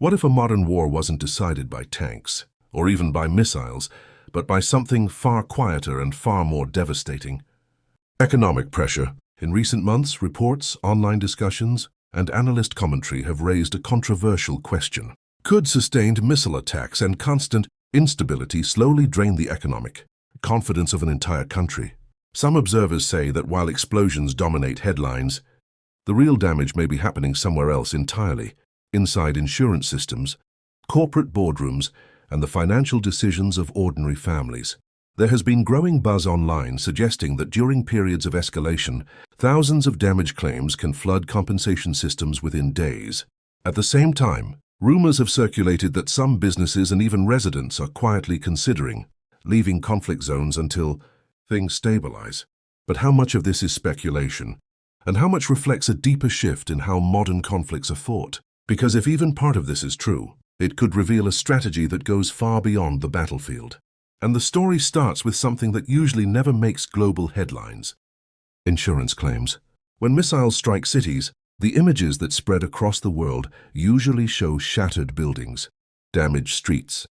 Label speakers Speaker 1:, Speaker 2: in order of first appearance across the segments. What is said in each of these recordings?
Speaker 1: What if a modern war wasn't decided by tanks, or even by missiles, but by something far quieter and far more devastating? Economic pressure. In recent months, reports, online discussions, and analyst commentary have raised a controversial question. Could sustained missile attacks and constant instability slowly drain the economic confidence of an entire country? Some observers say that while explosions dominate headlines, the real damage may be happening somewhere else entirely, inside insurance systems, corporate boardrooms, and the financial decisions of ordinary families. There has been growing buzz online suggesting that during periods of escalation, thousands of damage claims can flood compensation systems within days. At the same time, rumors have circulated that some businesses and even residents are quietly considering leaving conflict zones until things stabilize. But how much of this is speculation? And how much reflects a deeper shift in how modern conflicts are fought? Because if even part of this is true, it could reveal a strategy that goes far beyond the battlefield. And the story starts with something that usually never makes global headlines: insurance claims. When missiles strike cities, the images that spread across the world usually show shattered buildings, damaged streets,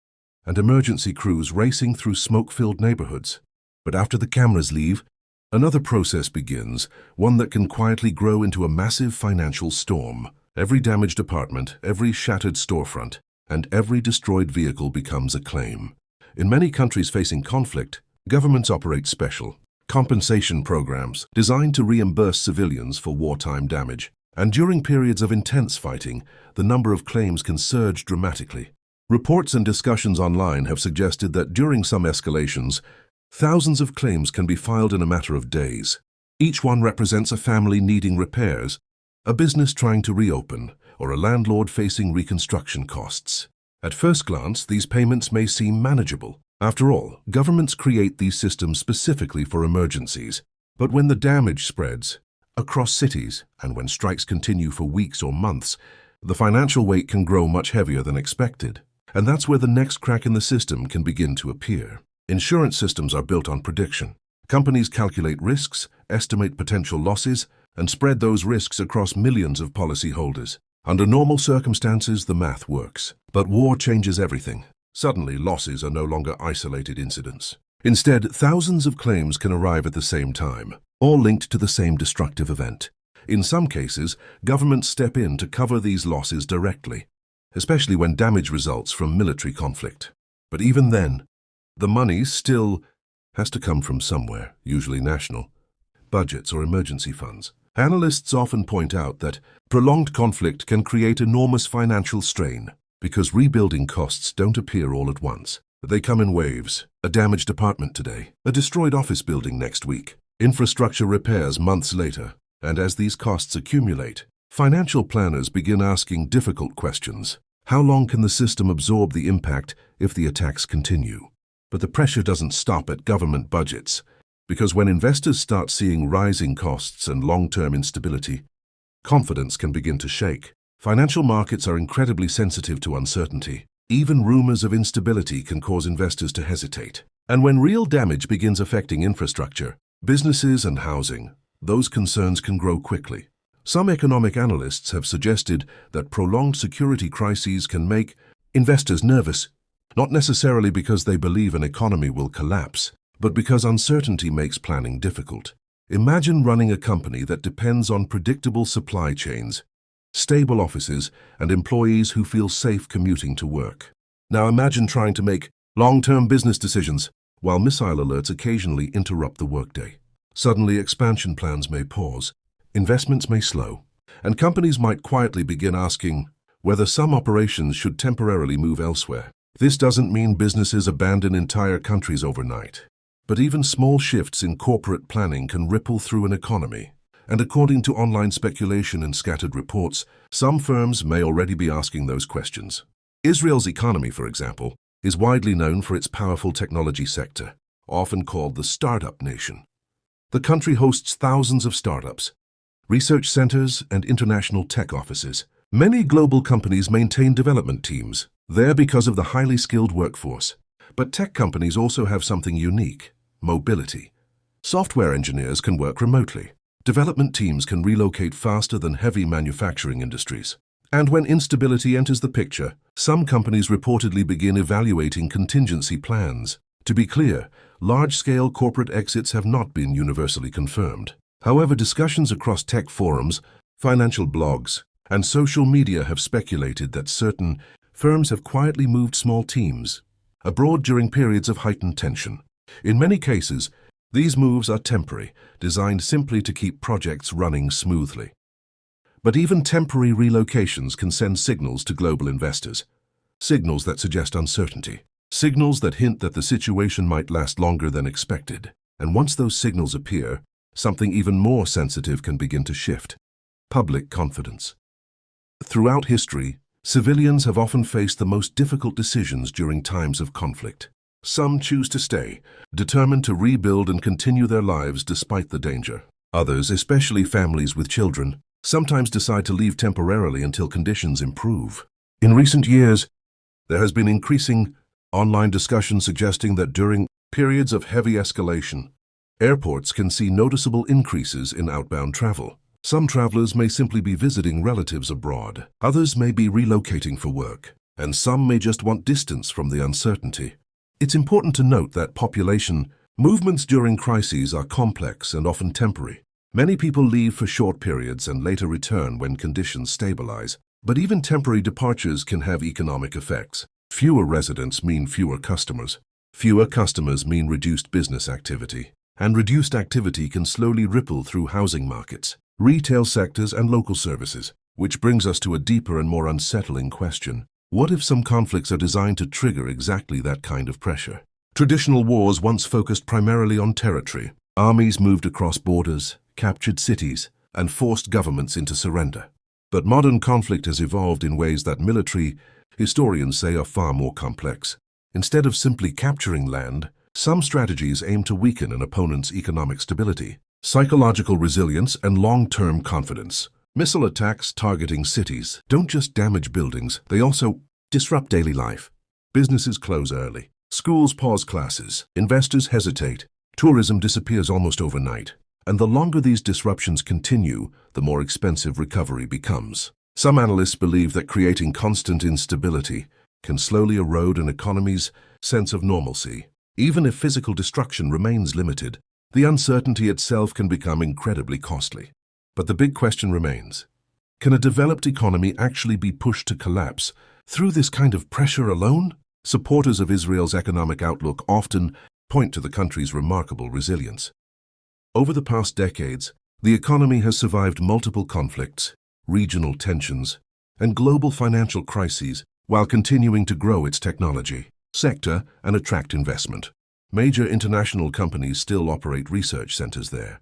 Speaker 1: and emergency crews racing through smoke-filled neighborhoods. But after the cameras leave, another process begins, one that can quietly grow into a massive financial storm. Every damaged apartment, every shattered storefront, and every destroyed vehicle becomes a claim. In many countries facing conflict, governments operate special compensation programs designed to reimburse civilians for wartime damage. And during periods of intense fighting, the number of claims can surge dramatically. Reports and discussions online have suggested that during some escalations, thousands of claims can be filed in a matter of days. Each one represents a family needing repairs, a business trying to reopen, or a landlord facing reconstruction costs. At first glance, these payments may seem manageable. After all, governments create these systems specifically for emergencies. But when the damage spreads across cities, and when strikes continue for weeks or months, the financial weight can grow much heavier than expected. And that's where the next crack in the system can begin to appear. Insurance systems are built on prediction. Companies calculate risks, estimate potential losses, and spread those risks across millions of policyholders. Under normal circumstances, the math works. But war changes everything. Suddenly, losses are no longer isolated incidents. Instead, thousands of claims can arrive at the same time, all linked to the same destructive event. In some cases, governments step in to cover these losses directly, especially when damage results from military conflict. But even then, the money still has to come from somewhere, usually national budgets or emergency funds. Analysts often point out that prolonged conflict can create enormous financial strain because rebuilding costs don't appear all at once. They come in waves: a damaged apartment today, a destroyed office building next week, infrastructure repairs months later. And as these costs accumulate, financial planners begin asking difficult questions. How long can the system absorb the impact if the attacks continue? But the pressure doesn't stop at government budgets, because when investors start seeing rising costs and long-term instability, confidence can begin to shake. Financial markets are incredibly sensitive to uncertainty. Even rumors of instability can cause investors to hesitate. And when real damage begins affecting infrastructure, businesses and housing, those concerns can grow quickly. Some economic analysts have suggested that prolonged security crises can make investors nervous, not necessarily because they believe an economy will collapse, but because uncertainty makes planning difficult. Imagine running a company that depends on predictable supply chains, stable offices, and employees who feel safe commuting to work. Now imagine trying to make long-term business decisions while missile alerts occasionally interrupt the workday. Suddenly, expansion plans may pause, investments may slow, and companies might quietly begin asking whether some operations should temporarily move elsewhere. This doesn't mean businesses abandon entire countries overnight. But even small shifts in corporate planning can ripple through an economy. And according to online speculation and scattered reports, some firms may already be asking those questions. Israel's economy, for example, is widely known for its powerful technology sector, often called the startup nation. The country hosts thousands of startups, research centers, and international tech offices. Many global companies maintain development teams, there because of the highly skilled workforce. But tech companies also have something unique: mobility. Software engineers can work remotely. Development teams can relocate faster than heavy manufacturing industries. And when instability enters the picture, some companies reportedly begin evaluating contingency plans. To be clear, large-scale corporate exits have not been universally confirmed. However, discussions across tech forums, financial blogs, and social media have speculated that certain firms have quietly moved small teams abroad during periods of heightened tension. In many cases, these moves are temporary, designed simply to keep projects running smoothly. But even temporary relocations can send signals to global investors. Signals that suggest uncertainty. Signals that hint that the situation might last longer than expected. And once those signals appear, something even more sensitive can begin to shift. Public confidence. Throughout history, civilians have often faced the most difficult decisions during times of conflict. Some choose to stay, determined to rebuild and continue their lives despite the danger. Others, especially families with children, sometimes decide to leave temporarily until conditions improve. In recent years, there has been increasing online discussion suggesting that during periods of heavy escalation, airports can see noticeable increases in outbound travel. Some travelers may simply be visiting relatives abroad, others may be relocating for work, and some may just want distance from the uncertainty. It's important to note that population movements during crises are complex and often temporary. Many people leave for short periods and later return when conditions stabilize. But even temporary departures can have economic effects. Fewer residents mean fewer customers. Fewer customers mean reduced business activity. And reduced activity can slowly ripple through housing markets, retail sectors, and local services. Which brings us to a deeper and more unsettling question. What if some conflicts are designed to trigger exactly that kind of pressure? Traditional wars once focused primarily on territory. Armies moved across borders, captured cities, and forced governments into surrender. But modern conflict has evolved in ways that military historians say are far more complex. Instead of simply capturing land, some strategies aim to weaken an opponent's economic stability, psychological resilience, and long-term confidence. Missile attacks targeting cities don't just damage buildings, they also disrupt daily life. Businesses close early, schools pause classes, investors hesitate, tourism disappears almost overnight. And the longer these disruptions continue, the more expensive recovery becomes. Some analysts believe that creating constant instability can slowly erode an economy's sense of normalcy. Even if physical destruction remains limited, the uncertainty itself can become incredibly costly. But the big question remains, can a developed economy actually be pushed to collapse through this kind of pressure alone? Supporters of Israel's economic outlook often point to the country's remarkable resilience. Over the past decades, the economy has survived multiple conflicts, regional tensions, and global financial crises while continuing to grow its technology sector and attract investment. Major international companies still operate research centers there,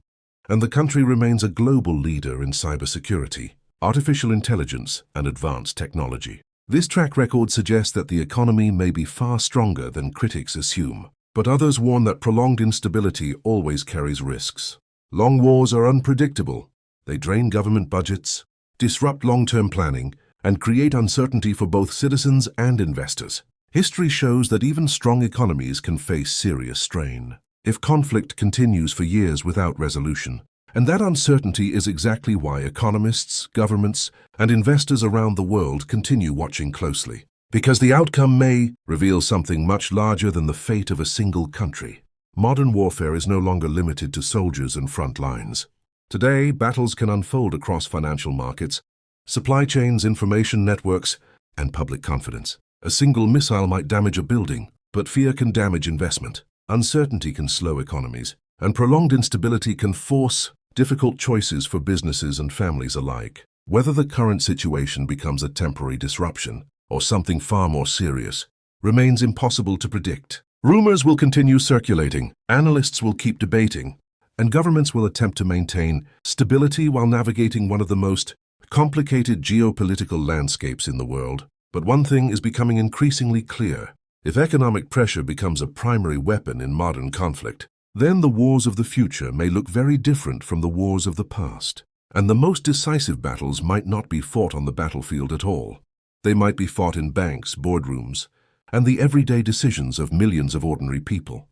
Speaker 1: and the country remains a global leader in cybersecurity, artificial intelligence, and advanced technology. This track record suggests that the economy may be far stronger than critics assume. But others warn that prolonged instability always carries risks. Long wars are unpredictable. They drain government budgets, disrupt long-term planning, and create uncertainty for both citizens and investors. History shows that even strong economies can face serious strain if conflict continues for years without resolution. And that uncertainty is exactly why economists, governments, and investors around the world continue watching closely. Because the outcome may reveal something much larger than the fate of a single country. Modern warfare is no longer limited to soldiers and front lines. Today, battles can unfold across financial markets, supply chains, information networks, and public confidence. A single missile might damage a building, but fear can damage investment. Uncertainty can slow economies, and prolonged instability can force difficult choices for businesses and families alike. Whether the current situation becomes a temporary disruption or something far more serious, remains impossible to predict. Rumors will continue circulating, analysts will keep debating, and governments will attempt to maintain stability while navigating one of the most complicated geopolitical landscapes in the world. But one thing is becoming increasingly clear. If economic pressure becomes a primary weapon in modern conflict, then the wars of the future may look very different from the wars of the past. And the most decisive battles might not be fought on the battlefield at all. They might be fought in banks, boardrooms, and the everyday decisions of millions of ordinary people.